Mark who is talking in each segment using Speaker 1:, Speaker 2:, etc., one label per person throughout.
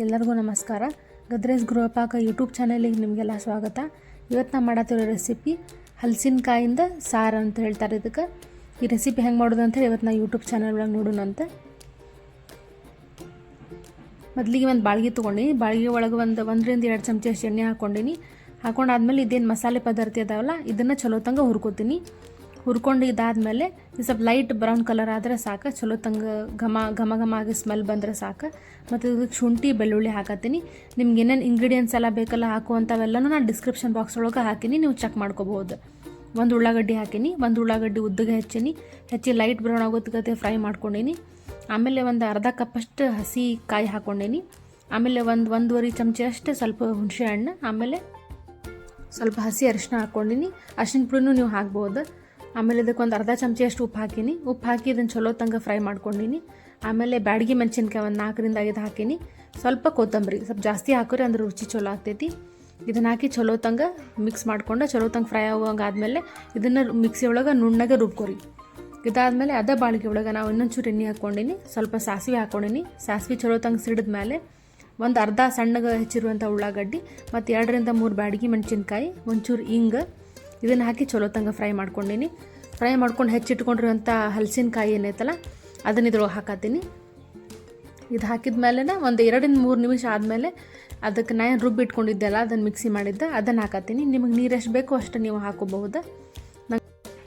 Speaker 1: ಎಲ್ಲರಿಗೂ ನಮಸ್ಕಾರ. ಗದ್ರೇಜ್ ಗೃಹಪಾಕ ಯೂಟ್ಯೂಬ್ ಚಾನಲಿಗೆ ನಿಮಗೆಲ್ಲ ಸ್ವಾಗತ. ಇವತ್ತು ನಾನು ಮಾಡತ್ತಿರೋ ರೆಸಿಪಿ ಹಲಸಿನಕಾಯಿಂದ ಸಾರು ಅಂತ ಹೇಳ್ತಾರೆ. ಇದಕ್ಕೆ ಈ ರೆಸಿಪಿ ಹೆಂಗೆ ಮಾಡೋದು ಅಂತೇಳಿ ಇವತ್ತು ನಾನು ಯೂಟ್ಯೂಬ್ ಚಾನಲ್ ಒಳಗೆ ನೋಡೋಣಂತೆ. ಮೊದಲಿಗೆ ಒಂದು ಬಾಳ್ಗೆ ತೊಗೊಂಡಿನಿ. ಬಾಳ್ಗೆ ಒಳಗೆ 1-2 ಚಮಚ ಎಣ್ಣೆ ಹಾಕೊಂಡಾದ್ಮೇಲೆ ಇದೇನು ಮಸಾಲೆ ಪದಾರ್ಥ ಇದಾವಲ್ಲ ಇದನ್ನು ಚಲೋ ತಂಗ ಹುರ್ಕೋತೀನಿ. ಹುರ್ಕೊಂಡು ಇದಾದಮೇಲೆ ಸ್ವಲ್ಪ ಲೈಟ್ ಬ್ರೌನ್ ಕಲರ್ ಆದರೆ ಸಾಕು. ಚಲೋ ತಂಗ ಘಮ ಆಗಿ ಸ್ಮೆಲ್ ಬಂದರೆ ಸಾಕು. ಮತ್ತು ಇದಕ್ಕೆ ಶುಂಠಿ ಬೆಳ್ಳುಳ್ಳಿ ಹಾಕತ್ತೀನಿ. ನಿಮ್ಗೆ ಏನೇನು ಇಂಗ್ರೀಡಿಯೆಂಟ್ಸ್ ಎಲ್ಲ ಬೇಕಲ್ಲ ಹಾಕುವಂಥವೆಲ್ಲನೂ ನಾನು ಡಿಸ್ಕ್ರಿಪ್ಷನ್ ಬಾಕ್ಸ್ ಒಳಗೆ ಹಾಕೀನಿ, ನೀವು ಚೆಕ್ ಮಾಡ್ಕೋಬೋದು. ಒಂದು ಉಳ್ಳಾಗಡ್ಡಿ ಹಾಕೀನಿ. ಒಂದು ಉಳ್ಳಾಗಡ್ಡಿ ಉದ್ದಗೆ ಹೆಚ್ಚಿ ಲೈಟ್ ಬ್ರೌನ್ ಆಗೋದಕ್ಕೆ ಫ್ರೈ ಮಾಡ್ಕೊಂಡೀನಿ. ಆಮೇಲೆ ಒಂದು ಅರ್ಧ ಕಪ್ಪಷ್ಟು ಹಸಿ ಕಾಯಿ ಹಾಕ್ಕೊಂಡೀನಿ. ಆಮೇಲೆ 1-1.5 ಚಮಚ ಅಷ್ಟು ಸ್ವಲ್ಪ ಹುಣಸೆ ಹಣ್ಣು, ಆಮೇಲೆ ಸ್ವಲ್ಪ ಹಸಿ ಅರಿಶಿನ ಹಾಕ್ಕೊಂಡೀನಿ. ಅರಿಶಿನ ಪುಡಿನೂ ನೀವು ಹಾಕ್ಬೋದು. ಆಮೇಲೆ ಇದಕ್ಕೆ ಒಂದು ಅರ್ಧ ಚಮಚ ಅಷ್ಟು ಉಪ್ಪು ಹಾಕೀನಿ. ಉಪ್ಪು ಹಾಕಿ ಇದನ್ನು ಚಲೋ ತಂಗ ಫ್ರೈ ಮಾಡ್ಕೊಂಡೀನಿ. ಆಮೇಲೆ ಬ್ಯಾಡಗಿ ಮೆಣಸಿನ್ಕಾಯಿ ಒಂದು 4-5 ಹಾಕೀನಿ. ಸ್ವಲ್ಪ ಕೊತ್ತಂಬರಿ ಸ್ವಲ್ಪ ಜಾಸ್ತಿ ಹಾಕೋರಿ ಅಂದ್ರೆ ರುಚಿ ಚಲೋ ಆಗ್ತೈತಿ. ಇದನ್ನು ಹಾಕಿ ಚಲೋ ತಂಗ ಮಿಕ್ಸ್ ಮಾಡ್ಕೊಂಡು ಚಲೋ ತಂಗ ಫ್ರೈ ಆಗೋಂಗಾದ್ಮೇಲೆ ಇದನ್ನು ಮಿಕ್ಸಿ ಒಳಗೆ ನುಣ್ಣಗೆ ರುಬ್ಕೊರಿ. ಇದಾದಮೇಲೆ ಅದೇ ಬಾಳಿಗೆ ಒಳಗೆ ನಾವು ಇನ್ನೊಂಚೂರು ಎಣ್ಣೆ ಹಾಕ್ಕೊಂಡೀನಿ. ಸ್ವಲ್ಪ ಸಾಸಿವೆ ಹಾಕ್ಕೊಂಡೀನಿ. ಸಾಸಿವೆ ಚಲೋ ತಂಗ ಸಿಡಿದ್ಮೇಲೆ ಒಂದು ಅರ್ಧ ಸಣ್ಣಗೆ ಹೆಚ್ಚಿರುವಂಥ ಉಳ್ಳಾಗಡ್ಡಿ ಮತ್ತು 2-3 ಬ್ಯಾಡಗಿ ಮೆಣಸಿನ್ಕಾಯಿ, ಒಂಚೂರು ಹಿಂಗೆ ಇದನ್ನು ಹಾಕಿ ಚಲೋ ತಂಗ ಫ್ರೈ ಮಾಡ್ಕೊಂಡೀನಿ. ಫ್ರೈ ಮಾಡ್ಕೊಂಡು ಹೆಚ್ಚಿಟ್ಕೊಂಡಿರುವಂಥ ಹಲಸಿನಕಾಯಿ ಏನೈತಲ್ಲ ಅದನ್ನ ಇದ್ರೊಳಗೆ ಹಾಕತ್ತೀನಿ. ಇದು ಹಾಕಿದ ಮೇಲೆ ಒಂದು 2-3 ನಿಮಿಷ ಆದಮೇಲೆ ಅದಕ್ಕೆ ನಾನು ರುಬ್ಬಿಟ್ಕೊಂಡಿದ್ದೆಲ್ಲ ಅದನ್ನು ಮಿಕ್ಸಿ ಮಾಡಿದ್ದೆ ಅದನ್ನು ಹಾಕತ್ತೀನಿ. ನಿಮಗೆ ನೀರು ಎಷ್ಟು ಬೇಕೋ ಅಷ್ಟು ನೀವು ಹಾಕೋಬಹುದು.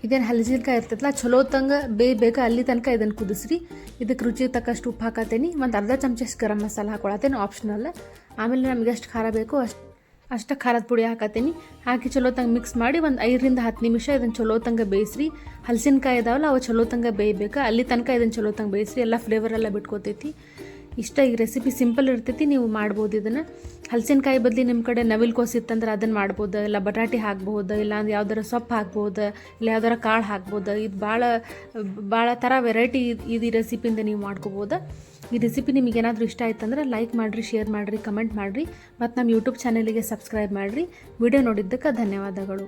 Speaker 1: ಇದೇನು ಹಲಸಿನಕಾಯಿ ಇರ್ತೈತಲ್ಲ ಚಲೋ ತಂಗ ಬೇಯಬೇಕು ಅಲ್ಲಿ ತನಕ ಇದನ್ನು ಕುದಿಸ್ರಿ. ಇದಕ್ಕೆ ರುಚಿಗೆ ತಕ್ಕಷ್ಟು ಉಪ್ಪು ಹಾಕತ್ತೀನಿ. ಒಂದು ಅರ್ಧ ಚಮಚ ಗರಂ ಮಸಾಲ ಹಾಕೊಳತ್ತೇನೆ, ಆಪ್ಷನಲ್. ಆಮೇಲೆ ನಮಗೆ ಎಷ್ಟು ಖಾರ ಬೇಕೋ ಅಷ್ಟು ಖಾರದ ಪುಡಿ ಹಾಕತ್ತೀನಿ. ಹಾಕಿ ಚಲೋ ತಂಗ ಮಿಕ್ಸ್ ಮಾಡಿ ಒಂದು 5-10 ನಿಮಿಷ ಇದನ್ನು ಚಲೋ ತಂಗ ಬೇಯಿಸ್ರಿ. ಹಲಸಿನಕಾಯಿ ಇದಾವಲ್ಲ ಅವು ಚಲೋ ತಂಗ ಬೇಯಬೇಕು ಅಲ್ಲಿ ತನಕ ಇದನ್ನು ಚಲೋ ತಂಗ ಬೇಯಿಸ್ರಿ. ಎಲ್ಲ ಫ್ಲೇವರ್ ಎಲ್ಲ ಬಿಟ್ಕೋತೈತಿ. ಇಷ್ಟ ಈ ರೆಸಿಪಿ ಸಿಂಪಲ್ ಇರ್ತೈತಿ, ನೀವು ಮಾಡ್ಬೋದು ಇದನ್ನು. ಹಲಸಿನಕಾಯಿ ಬದಲಿ ನಿಮ್ಮ ಕಡೆ ನವಿಲು ಕೋಸು ಇತ್ತಂದ್ರೆ ಅದನ್ನು ಮಾಡ್ಬೋದು, ಇಲ್ಲ ಬಟಾಟೆ ಹಾಕ್ಬೋದು, ಇಲ್ಲ ಅಂದ್ರೆ ಯಾವ್ದಾರ ಸೊಪ್ಪು ಹಾಕ್ಬೋದು, ಇಲ್ಲ ಯಾವ್ದಾರ ಕಾಳು ಹಾಕ್ಬೋದು. ಇದು ಭಾಳ ಥರ ವೆರೈಟಿ ಇದು ಈ ರೆಸಿಪಿಯಿಂದ ನೀವು ಮಾಡ್ಕೋಬೋದು. ಈ ರೆಸಿಪಿ ನಿಮಗೆ ಏನಾದರೂ ಇಷ್ಟ ಆಯ್ತಂದ್ರೆ ಲೈಕ್ ಮಾಡಿರಿ, ಶೇರ್ ಮಾಡಿರಿ, ಕಮೆಂಟ್ ಮಾಡಿರಿ ಮತ್ತು ನಮ್ಮ ಯೂಟ್ಯೂಬ್ ಚಾನಲಿಗೆ ಸಬ್ಸ್ಕ್ರೈಬ್ ಮಾಡಿರಿ. ವಿಡಿಯೋ ನೋಡಿದ್ದಕ್ಕೆ ಧನ್ಯವಾದಗಳು.